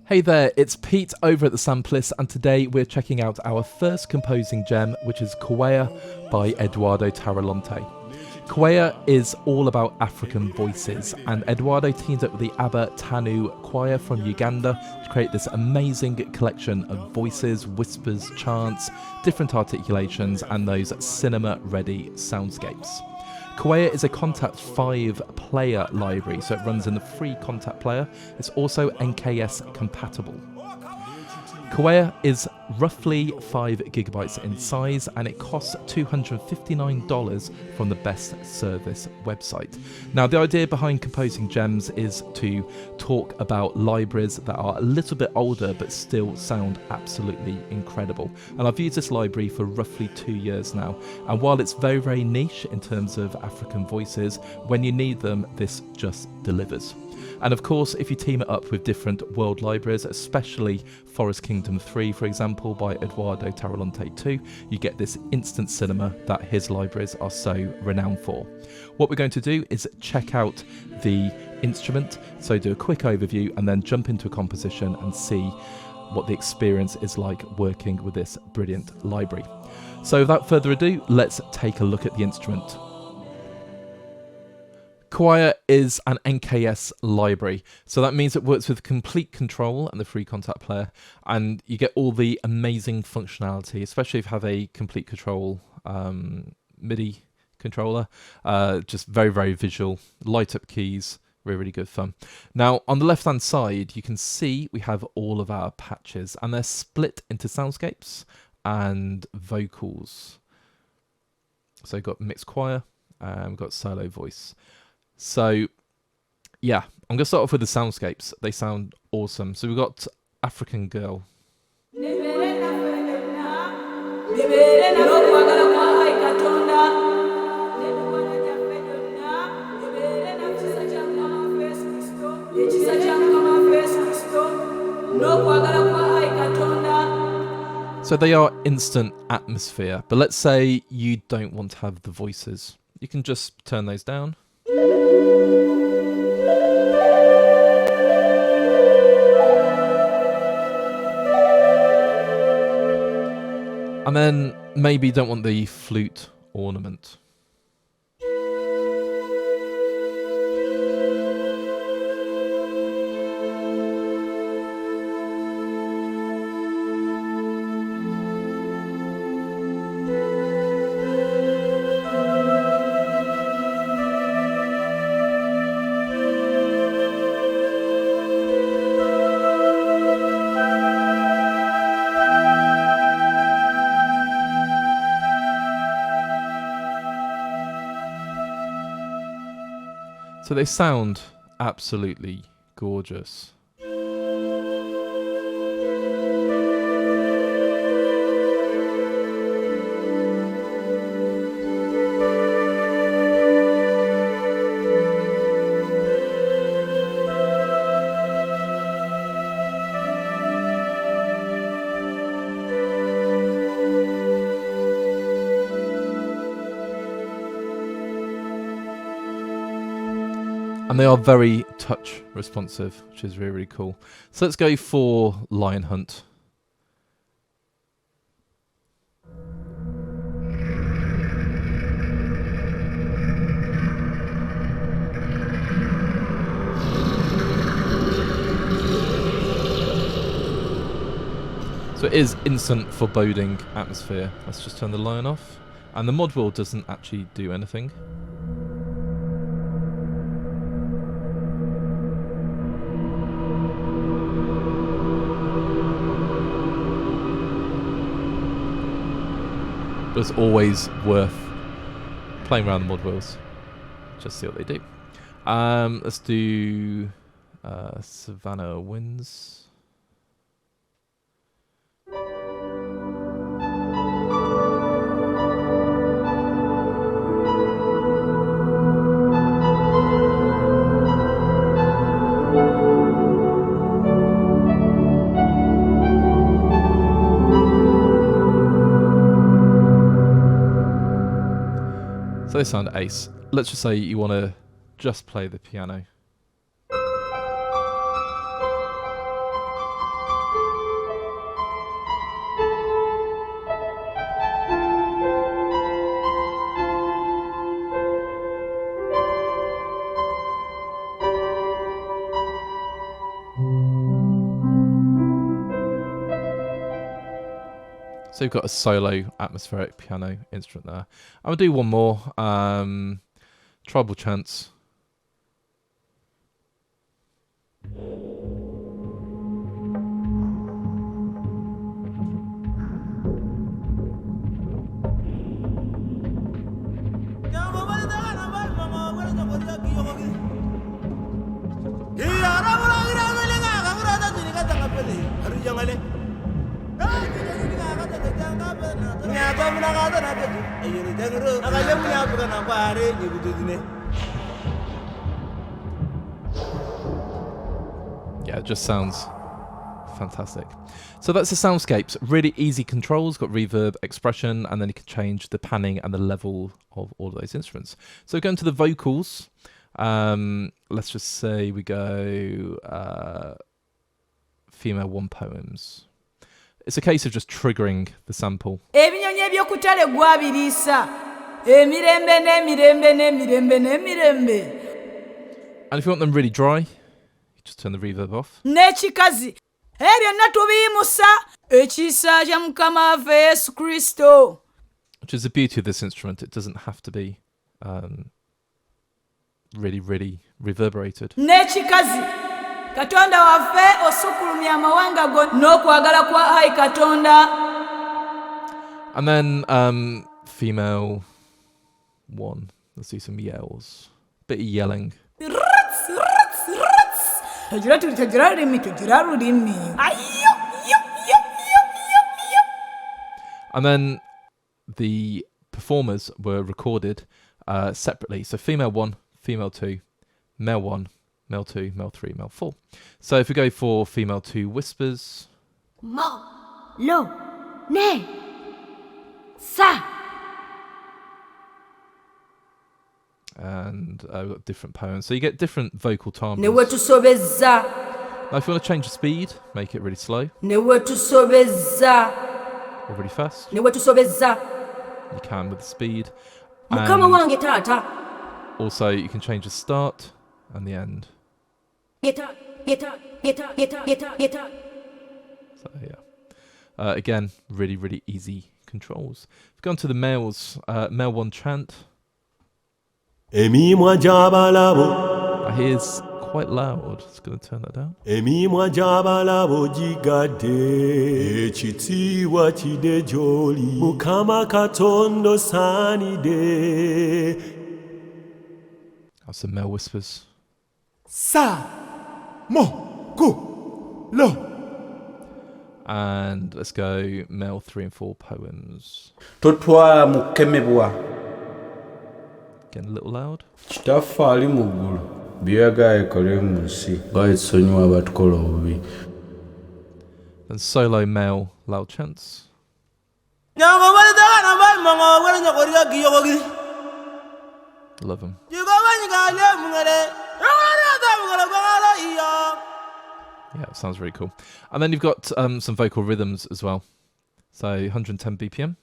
Hey there, it's Pete over at the Sampleist, and today we're checking out our first composing gem, which is Kwaya by Eduardo Tarilonte. Kwaya is all about African voices, and Eduardo teams up with the Aba Tanu Kwaya from Uganda to create this amazing collection of voices, whispers, chants, different articulations, and those cinema-ready soundscapes. Kwaya is a Kontakt 5 player library, so it runs in the free Kontakt player. It's also NKS compatible. Kwaya is roughly 5 gigabytes in size, and it costs $259 from the Best Service website. Now, the idea behind composing gems is to talk about libraries that are a little bit older but still sound absolutely incredible. And I've used this library for roughly 2 years now, and while it's very, very niche in terms of African voices, when you need them, this just delivers. And of course, if you team it up with different world libraries, especially Forest Kingdom 3, for example, by Eduardo Tarilonte 2, you get this instant cinema that his libraries are so renowned for. What we're going to do is check out the instrument, so do a quick overview and then jump into a composition and see what the experience is like working with this brilliant library. So without further ado, let's take a look at the instrument. Kwaya is an NKS library, so that means it works with complete control and the free Kontakt player, and you get all the amazing functionality, especially if you have a complete control MIDI controller. Just very, very visual, light up keys, really, really good fun. Now, on the left hand side, you can see we have all of our patches, and they're split into soundscapes and vocals. So we've got mixed choir, and we've got solo voice. So, yeah, I'm going to start off with the soundscapes. They sound awesome. So we've got African Girl. So they are instant atmosphere, but let's say you don't want to have the voices. You can just turn those down. And then maybe you don't want the flute ornament. So they sound absolutely gorgeous. And they are very touch responsive, which is really, really cool. So let's go for Lion Hunt. So it is instant foreboding atmosphere. Let's just turn the lion off. And the mod wheel doesn't actually do anything. But it's always worth playing around the mod wheels. Just see what they do. Let's do Savannah Winds. So they sound ace. Let's just say you want to just play the piano. So we've got a solo atmospheric piano instrument there. I'm going to do one more. Tribal chants. Yeah, it just sounds fantastic. So that's the soundscapes. Really easy controls, got reverb, expression, and then you can change the panning and the level of all of those instruments. So going to the vocals, let's just say we go female 1 poems. It's a case of just triggering the sample. And if you want them really dry, you just turn the reverb off. Which is the beauty of this instrument. It doesn't have to be really, really reverberated. Katonda waffe osukulumya amawanga go n'okwagala kwa hai Katonda. And then female 1. Let's do some yells. Bit of yelling. And then the performers were recorded separately. So female 1, female 2, male 1, male 2, male 3, male 4. So if we go for female 2 whispers. Mo, lo, ne, sa. And we've got different poems. So you get different vocal timbres. Now if you want to change the speed, make it really slow. Or really fast. You can with the speed. And also you can change the start and the end. So yeah. Again, really, really easy controls. We've gone to the males. Male 1 chant. Here's quite loud. Just going to turn that down. That's some male whispers. Sa, mo, go, lo. And let's go male 3 and 4 poems. Totwa mukemebwa. Getting a little loud. Kitafali mugulu. Biyaga ekole musi. Bayitsonyiwa batukola obubi. Then solo male loud chants. Love them. Yeah, it sounds really cool. And then you've got some vocal rhythms as well. So 110 BPM.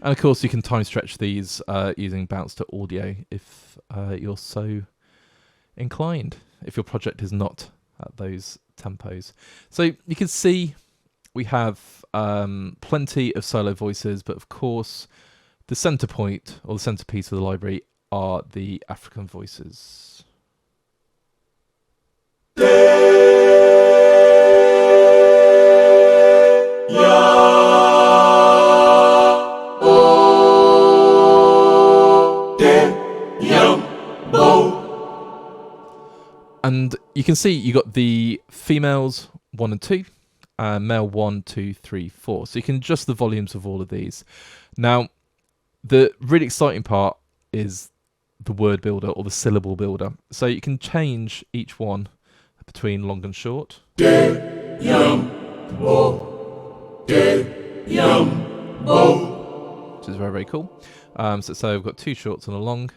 And of course, you can time stretch these using bounce to audio if you're so inclined, if your project is not at those tempos. So you can see we have plenty of solo voices, but of course, the center point or the centerpiece of the library are the African voices. And you can see you got the females 1 and 2, male 1, 2, 3, 4. So you can adjust the volumes of all of these. Now, the really exciting part is the word builder or the syllable builder. So you can change each one between long and short. Which is very, very cool. So we've got 2 shorts and a long.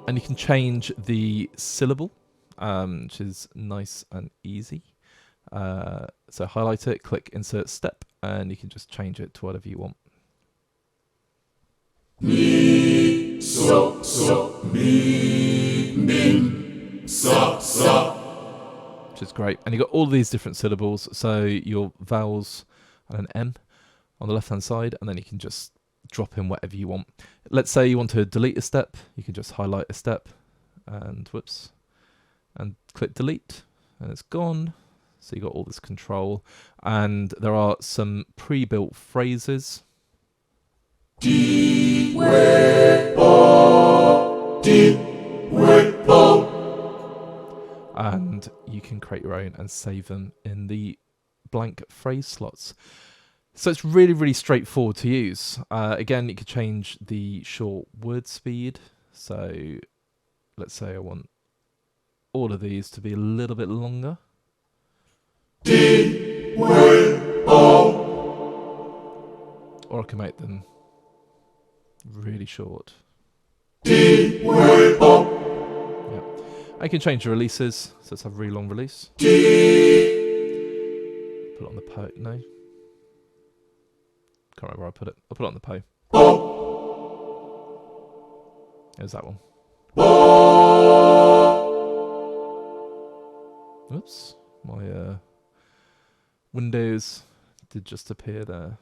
And And you can change the syllable, which is nice and easy. So highlight it, click insert step, and you can just change it to whatever you want. Mi, so, mi, sa. Which is great. And you've got all these different syllables, so your vowels and an M on the left hand side, and then you can just drop in whatever you want. Let's say you want to delete a step, you can just highlight a step and whoops, and click delete, and it's gone. So you've got all this control, and there are some pre-built phrases. And you can create your own and save them in the blank phrase slots. So it's really, really straightforward to use. Again, you could change the short word speed. So let's say I want all of these to be a little bit longer. Or I can make them really short. I can change the releases, so let's have a really long release. Put it on the po. No, can't remember where I put it. I'll put it on the po. There's that one. Oops, my windows did just appear there.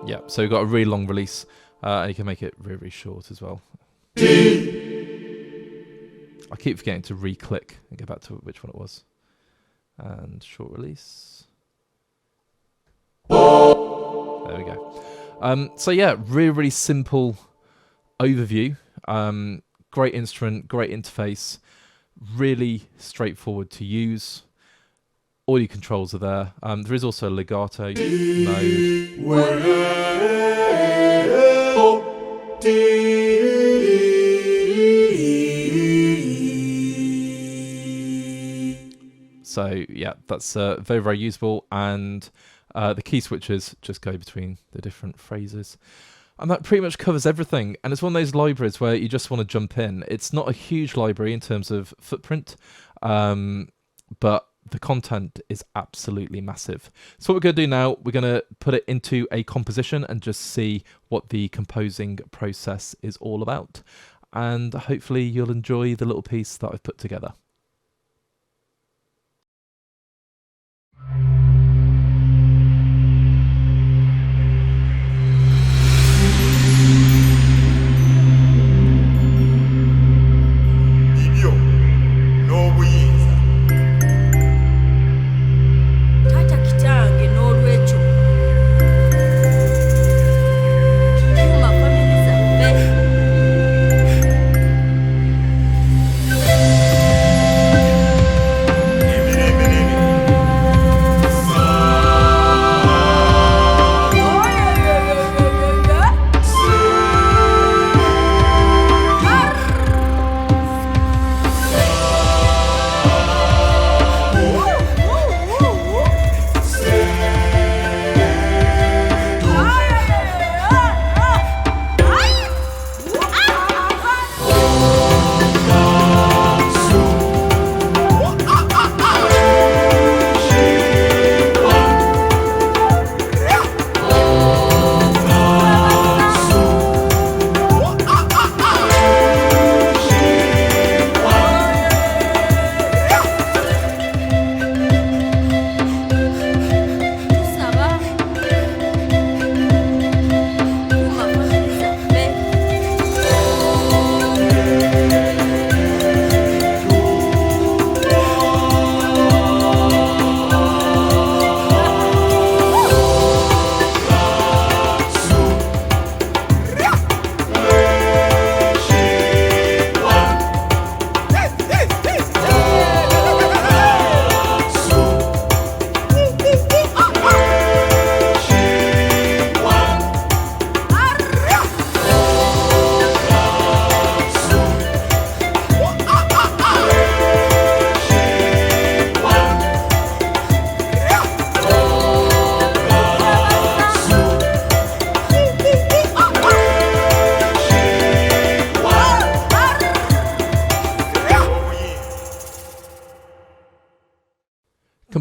Yeah, so you've got a really long release, and you can make it really, really short as well. I keep forgetting to re-click and go back to which one it was. And short release. There we go. So yeah, really, really simple overview. Great instrument, great interface, really straightforward to use. All your controls are there. There is also a legato mode. So yeah, that's very, very useful. And the key switches just go between the different phrases. And that pretty much covers everything. And it's one of those libraries where you just want to jump in. It's not a huge library in terms of footprint, but the content is absolutely massive. So what we're going to do now, we're going to put it into a composition and just see what the composing process is all about. And hopefully you'll enjoy the little piece that I've put together.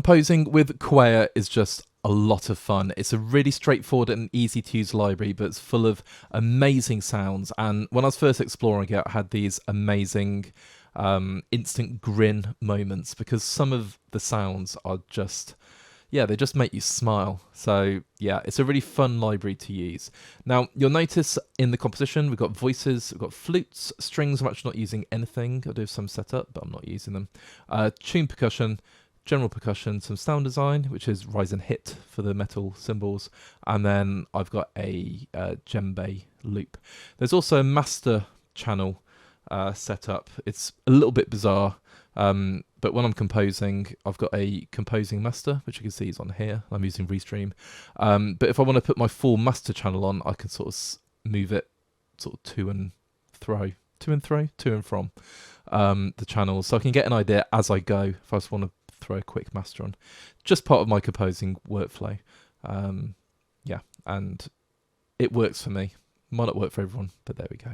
Composing with Kwaya is just a lot of fun. It's a really straightforward and easy to use library, but it's full of amazing sounds. And when I was first exploring it, I had these amazing instant grin moments because some of the sounds are just, yeah, they just make you smile. So yeah, it's a really fun library to use. Now you'll notice in the composition, we've got voices, we've got flutes, strings. I'm actually not using anything. I do have some set up, but I'm not using them. Tune percussion, general percussion, some sound design, which is rise and hit for the metal cymbals, and then I've got a djembe loop. There's also a master channel set up. It's a little bit bizarre, but when I'm composing, I've got a composing master, which you can see is on here. I'm using Restream. But if I want to put my full master channel on, I can sort of move it sort of to and from the channels, so I can get an idea as I go if I just want to throw a quick master on. Just part of my composing workflow. Yeah, and it works for me. Might not work for everyone, but there we go.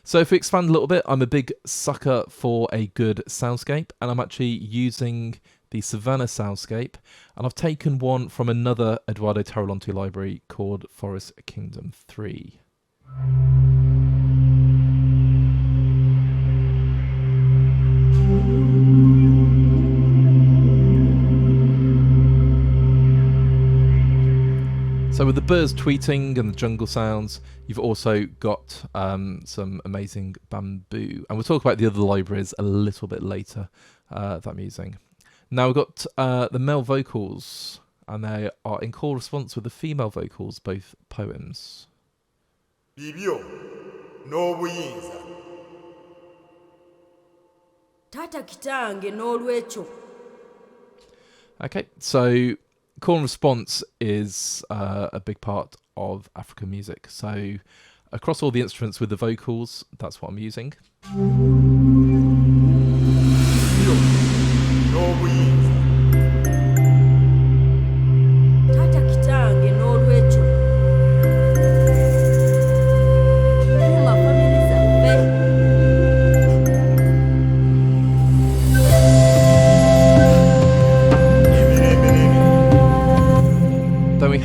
So if we expand a little bit, I'm a big sucker for a good soundscape, and I'm actually using the Savannah soundscape, and I've taken one from another Eduardo Tarilonte library called Forest Kingdom 3. So with the birds tweeting and the jungle sounds, you've also got some amazing bamboo. And we'll talk about the other libraries a little bit later that I'm using. Now we've got the male vocals, and they are in call response with the female vocals, both poems. Okay, so call and response is a big part of African music. So across all the instruments with the vocals, that's what I'm using.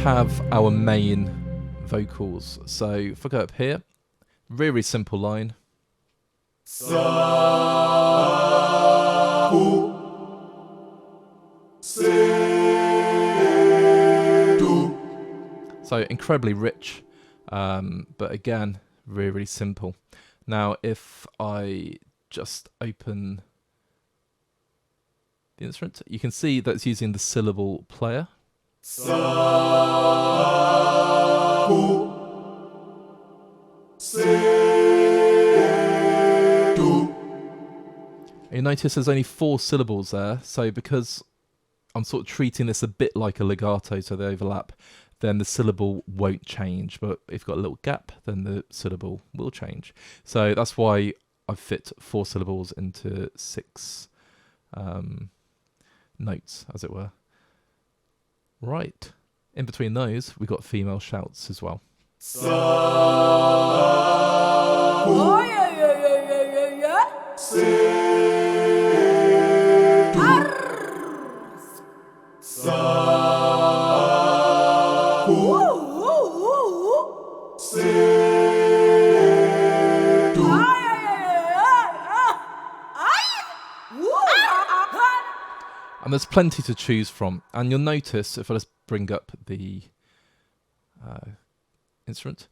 Have our main vocals. So if I go up here, really simple line. So incredibly rich, but again, really, really simple. Now if I just open the instrument, you can see that it's using the syllable player. You notice there's only 4 syllables there, so because I'm sort of treating this a bit like a legato, so they overlap, then the syllable won't change, but if you've got a little gap, then the syllable will change. So that's why I've fit 4 syllables into 6 notes, as it were. Right, in between those, we've got female shouts as well. And there's plenty to choose from. And you'll notice, if I just bring up the instrument,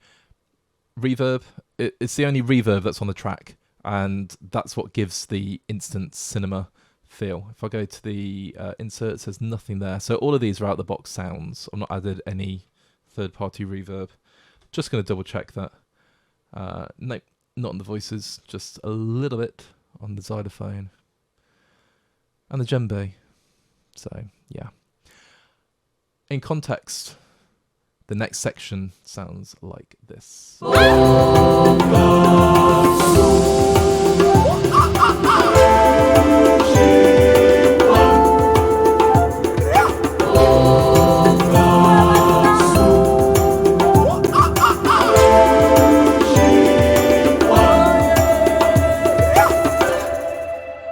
reverb, it's the only reverb that's on the track. And that's what gives the instant cinema feel. If I go to the inserts, there's nothing there. So all of these are out-the-box sounds. I've not added any third-party reverb. Just going to double-check that. Nope, not on the voices, just a little bit on the xylophone. And the djembe. So, yeah. In context, the next section sounds like this.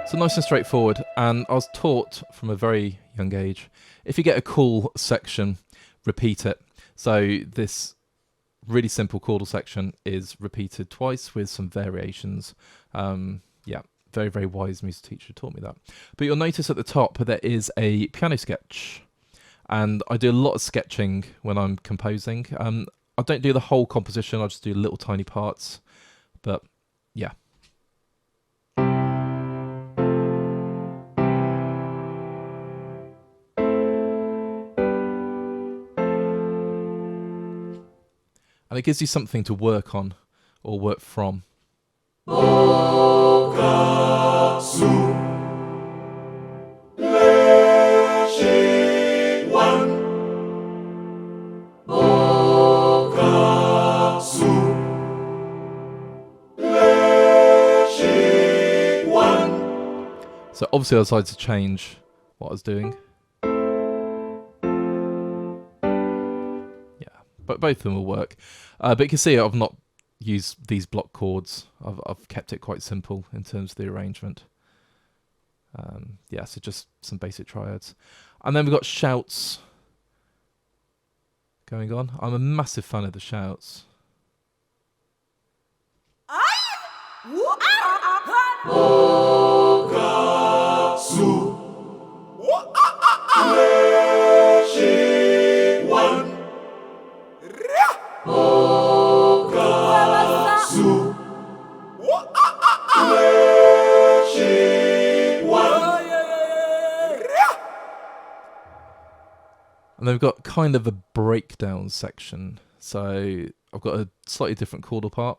So nice nice and straightforward, and I was taught from a very young age, if you get a cool section, repeat it. So this really simple chordal section is repeated twice with some variations. Yeah, very, very wise music teacher taught me that. But you'll notice at the top there is a piano sketch, and I do a lot of sketching when I'm composing. I don't do the whole composition, I just do little tiny parts, but yeah. And it gives you something to work on or work from. So obviously I decided to change what I was doing. But both of them will work. But you can see I've not used these block chords. I've kept it quite simple in terms of the arrangement. Yeah, so just some basic triads. And then we've got shouts going on. I'm a massive fan of the shouts. And then we've got kind of a breakdown section. So I've got a slightly different chordal part.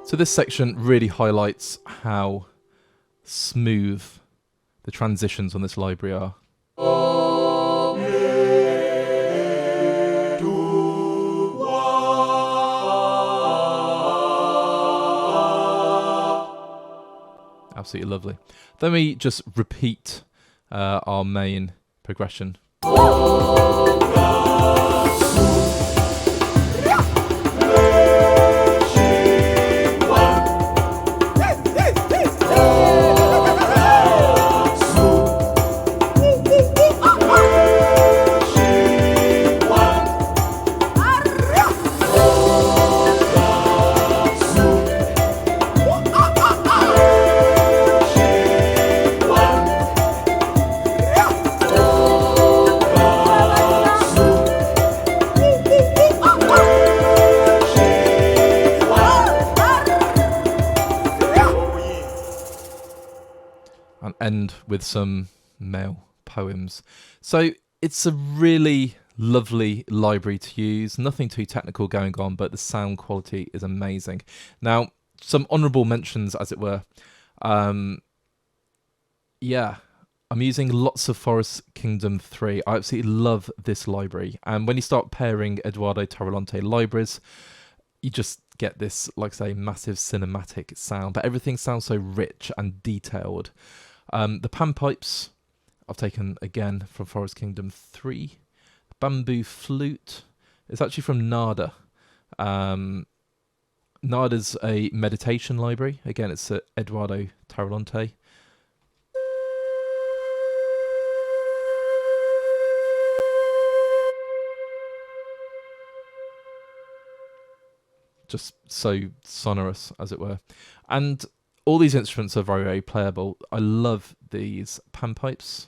So this section really highlights how smooth the transitions on this library are. Absolutely lovely. Then we just repeat our main progression. And end with some male poems. So it's a really lovely library to use. Nothing too technical going on, but the sound quality is amazing. Now, some honourable mentions, as it were. Yeah, I'm using lots of Forest Kingdom 3. I absolutely love this library. And when you start pairing Eduardo Tarilonte libraries, you just get this, like I say, massive cinematic sound. But everything sounds so rich and detailed. The panpipes I've taken again from Forest Kingdom 3. Bamboo flute is actually from Nada. Nada's a meditation library. Again, it's Eduardo Tarilonte. Just so sonorous, as it were. And all these instruments are very, very playable. I love these panpipes.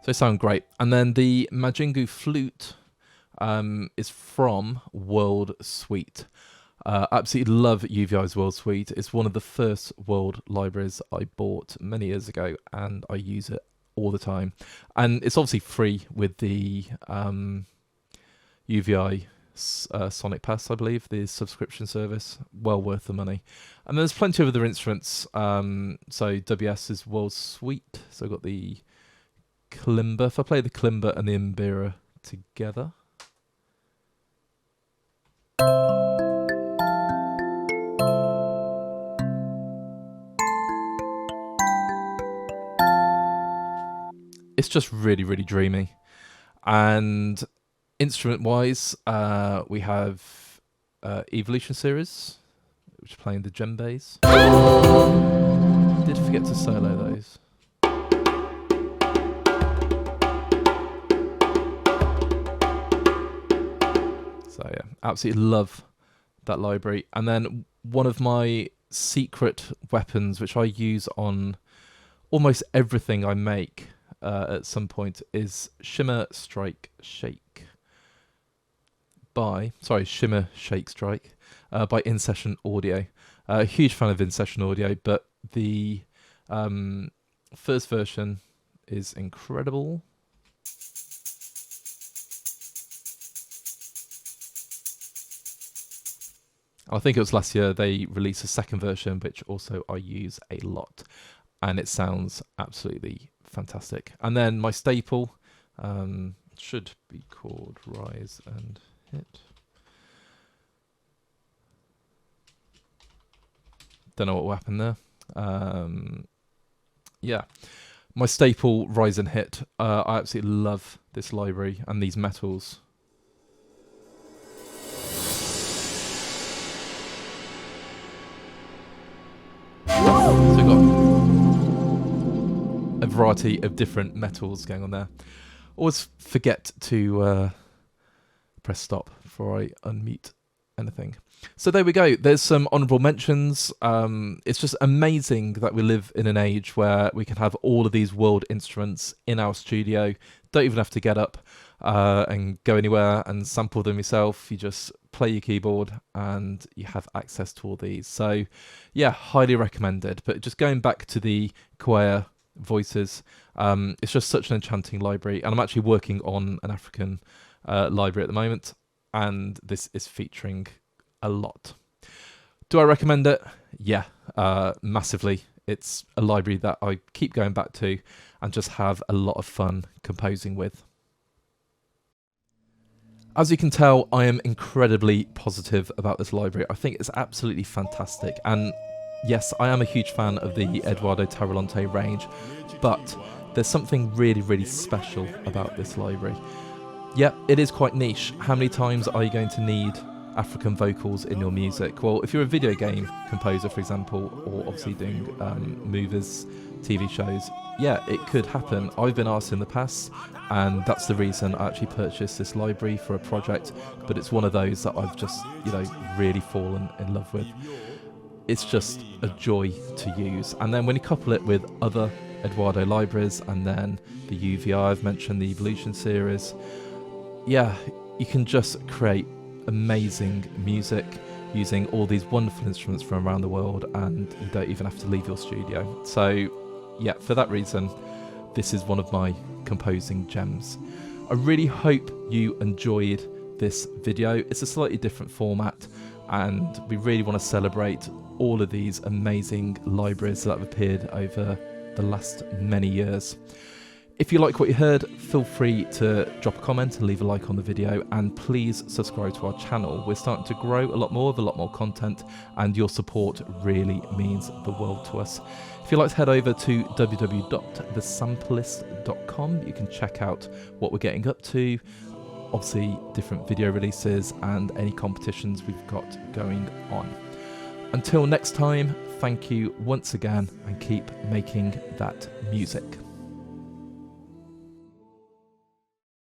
So they sound great. And then the Majingu flute is from World Suite. Absolutely love UVI's World Suite. It's one of the first world libraries I bought many years ago, and I use it all the time. And it's obviously free with the UVI Sonic Pass, I believe, the subscription service. Well worth the money. And there's plenty of other instruments. So WS is World Suite. So I've got the kalimba. If I play the kalimba and the mbira together. It's just really, really dreamy. And instrument-wise, we have Evolution series, which is playing the djembes. Did forget to solo those. So yeah, absolutely love that library. And then one of my secret weapons, which I use on almost everything I make at some point, is Shimmer Strike Shake by, Shimmer Shake Strike by In Session Audio. A huge fan of In Session Audio, but the first version is incredible. I think it was last year they released a second version, which also I use a lot, and it sounds absolutely fantastic. And then my staple should be called Rise and Hit. Don't know what will happen there. Yeah, my staple Rise and Hit. I absolutely love this library and these metals. So we've got a variety of different metals going on there. Always forget to press stop before I unmute anything. So there we go. There's some honourable mentions. It's just amazing that we live in an age where we can have all of these world instruments in our studio. Don't even have to get up and go anywhere and sample them yourself. You just play your keyboard and you have access to all these. So yeah, highly recommended. But just going back to the Kwaya voices, it's just such an enchanting library. And I'm actually working on an African library at the moment, and this is featuring a lot. Do I recommend it? Yeah, massively. It's a library that I keep going back to and just have a lot of fun composing with. As you can tell, I am incredibly positive about this library. I think it's absolutely fantastic. And yes, I am a huge fan of the Eduardo Tarilonte range, but there's something really, really special about this library. Yeah, it is quite niche. How many times are you going to need African vocals in your music? Well, if you're a video game composer, for example, or obviously doing movies, TV shows, yeah, it could happen. I've been asked in the past, and that's the reason I actually purchased this library for a project, but it's one of those that I've just, really fallen in love with. It's just a joy to use. And then when you couple it with other Eduardo libraries, and then the UVI I've mentioned, the Evolution series, yeah, you can just create amazing music using all these wonderful instruments from around the world, and you don't even have to leave your studio. So yeah, for that reason, this is one of my composing gems. I really hope you enjoyed this video. It's a slightly different format, and we really want to celebrate all of these amazing libraries that have appeared over the last many years. If you like what you heard, feel free to drop a comment and leave a like on the video, and please subscribe to our channel. We're starting to grow a lot more with a lot more content, and your support really means the world to us. If you'd like to head over to www.thesampleist.com, you can check out what we're getting up to, obviously different video releases and any competitions we've got going on. Until next time, thank you once again, and keep making that music.